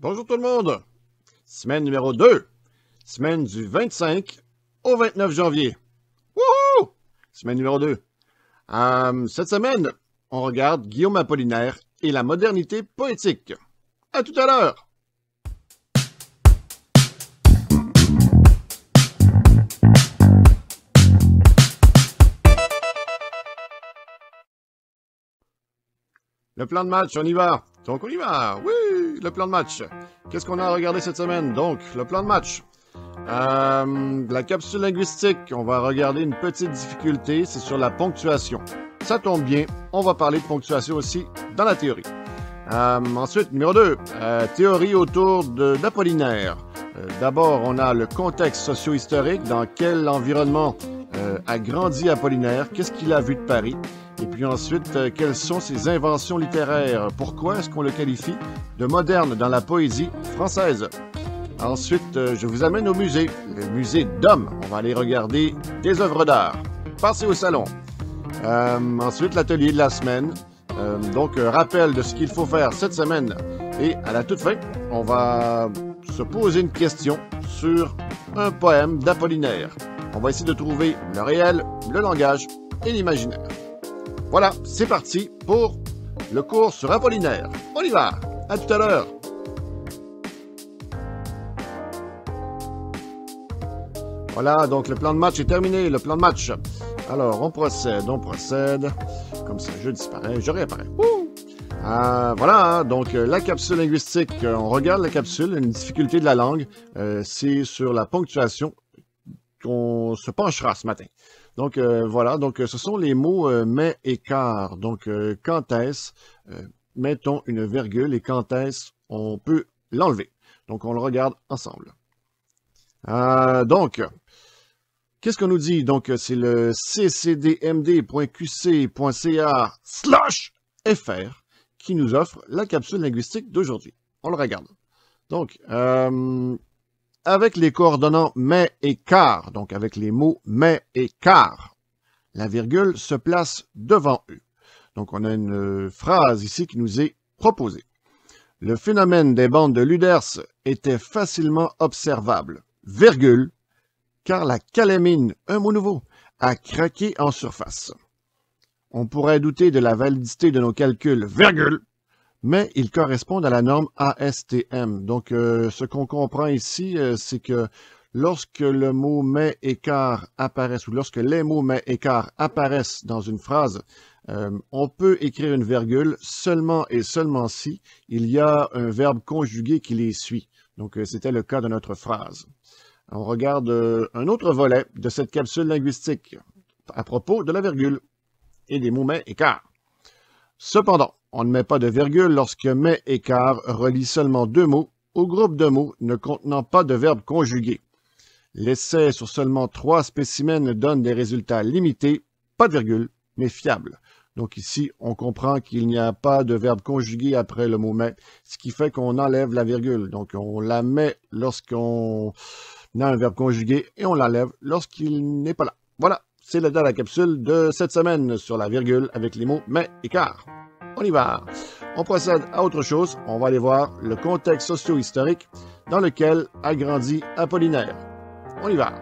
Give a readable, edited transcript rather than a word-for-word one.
Bonjour tout le monde! Semaine numéro 2. Semaine du 25 au 29 janvier. Wouhou! Semaine numéro 2. Cette semaine, on regarde Guillaume Apollinaire et la modernité poétique. À tout à l'heure! Le plan de match, on y va. Donc on y va. Oui, le plan de match. Qu'est-ce qu'on a à regarder cette semaine? Donc, le plan de match. La capsule linguistique, on va regarder une petite difficulté, c'est sur la ponctuation. Ça tombe bien, on va parler de ponctuation aussi dans la théorie. Ensuite, numéro 2, théorie autour d'Apollinaire. D'abord, on a le contexte socio-historique, dans quel environnement a grandi Apollinaire, qu'est-ce qu'il a vu de Paris. Et puis ensuite, quelles sont ses inventions littéraires? Pourquoi est-ce qu'on le qualifie de moderne dans la poésie française? Ensuite, je vous amène au musée, le musée d'Homme. On va aller regarder des œuvres d'art. Passez au salon. Ensuite, l'atelier de la semaine. Donc, rappel de ce qu'il faut faire cette semaine. Et à la toute fin, on va se poser une question sur un poème d'Apollinaire. On va essayer de trouver le réel, le langage et l'imaginaire. Voilà, c'est parti pour le cours sur Apollinaire. On y va! À tout à l'heure! Voilà, donc le plan de match est terminé, le plan de match. Alors, on procède. Comme ça, je disparais, je réapparais. Voilà, hein, donc la capsule linguistique, on regarde la capsule, une difficulté de la langue, c'est sur la ponctuation qu'on se penchera ce matin. Donc, voilà, donc ce sont les mots mais et car. Donc, quand est-ce, mettons une virgule et quand est-ce, on peut l'enlever. Donc, on le regarde ensemble. Donc, qu'est-ce qu'on nous dit? Donc, c'est le ccdmd.qc.ca/fr qui nous offre la capsule linguistique d'aujourd'hui. On le regarde. Donc, avec les coordonnants mais et car, donc avec les mots mais et car, la virgule se place devant eux. Donc, on a une phrase ici qui nous est proposée. Le phénomène des bandes de Luders était facilement observable, virgule, car la calamine, un mot nouveau, a craqué en surface. On pourrait douter de la validité de nos calculs, virgule, mais ils correspondent à la norme ASTM. Donc, ce qu'on comprend ici, c'est que lorsque le mot « mais » et « car » apparaissent, ou lorsque les mots « mais » et « car » apparaissent dans une phrase, on peut écrire une virgule seulement et seulement si il y a un verbe conjugué qui les suit. Donc, c'était le cas de notre phrase. On regarde un autre volet de cette capsule linguistique à propos de la virgule et des mots « mais » et « car ». Cependant, on ne met pas de virgule lorsque « mais » et « car » relient seulement deux mots au groupe de mots ne contenant pas de verbe conjugué. L'essai sur seulement 3 spécimens donne des résultats limités, pas de virgule, mais fiables. Donc ici, on comprend qu'il n'y a pas de verbe conjugué après le mot « mais », ce qui fait qu'on enlève la virgule. Donc on la met lorsqu'on a un verbe conjugué et on l'enlève lorsqu'il n'est pas là. Voilà, c'est le de la capsule de cette semaine sur la virgule avec les mots « mais » et « car ». On y va. On procède à autre chose. On va aller voir le contexte socio-historique dans lequel a grandi Apollinaire. On y va.